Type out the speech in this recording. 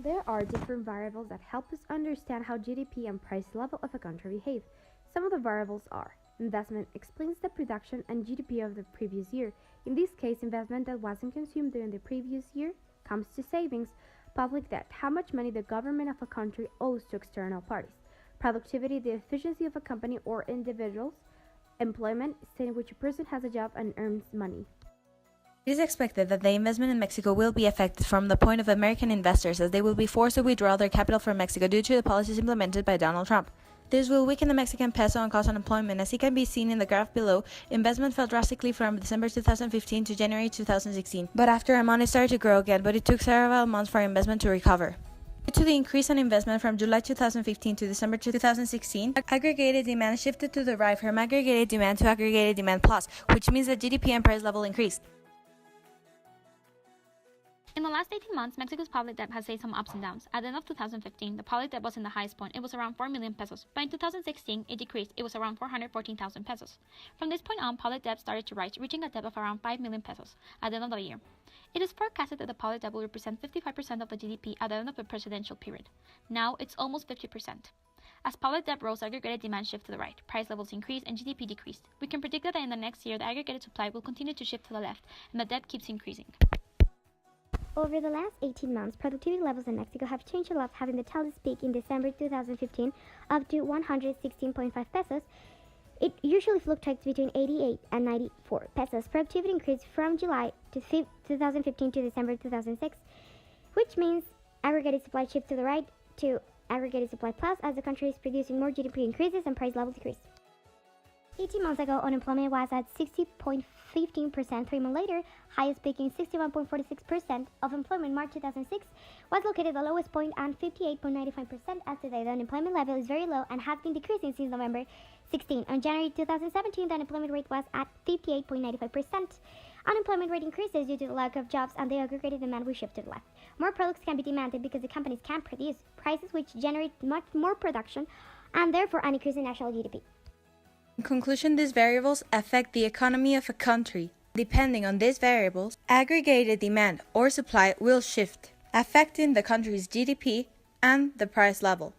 There are different variables that help us understand how GDP and price level of a country behave. Some of the variables are: investment explains the production and GDP of the previous year. In this case, investment that wasn't consumed during the previous year comes to savings. Public debt, how much money the government of a country owes to external parties. Productivity, the efficiency of a company or individuals. Employment, state in which a person has a job and earns money. It is expected that the investment in Mexico will be affected from the point of American investors, as they will be forced to withdraw their capital from Mexico due to the policies implemented by Donald Trump. This will weaken the Mexican peso and cause unemployment. As it can be seen in the graph below, investment fell drastically from December 2015 to January 2016. But after a month it started to grow again, but it took several months for investment to recover. Due to the increase in investment from July 2015 to December 2016, aggregated demand shifted to the right from aggregated demand to aggregated demand plus, which means that GDP and price level increased. In the last 18 months, Mexico's public debt has faced some ups and downs. At the end of 2015, the public debt was in the highest point. It was around 4 million pesos. But in 2016, it decreased. It was around 414,000 pesos. From this point on, public debt started to rise, reaching a debt of around 5 million pesos at the end of the year. It is forecasted that the public debt will represent 55% of the GDP at the end of the presidential period. Now, it's almost 50%. As public debt rose, aggregated demand shifted to the right, price levels increased, and GDP decreased. We can predict that in the next year, the aggregated supply will continue to shift to the left, and the debt keeps increasing. Over the last 18 months, productivity levels in Mexico have changed a lot, having the tallest peak in December 2015 up to 116.5 pesos. It usually fluctuates between 88 and 94 pesos. Productivity increased from July 2015 to December 2006, which means aggregated supply shifts to the right to aggregated supply plus as the country is producing more, GDP increases and price levels decrease. 18 months ago, unemployment was at 60.15%. 3 months later, highest peaking 61.46% of employment. March 2006 was located at the lowest point at 58.95%. As today, the unemployment level is very low and has been decreasing since November 16. On January 2017, the unemployment rate was at 58.95%. Unemployment rate increases due to the lack of jobs and the aggregated demand will shift to the left. More products can be demanded because the companies can produce prices which generate much more production and therefore an increase in national GDP. In conclusion, these variables affect the economy of a country. Depending on these variables, aggregated demand or supply will shift, affecting the country's GDP and the price level.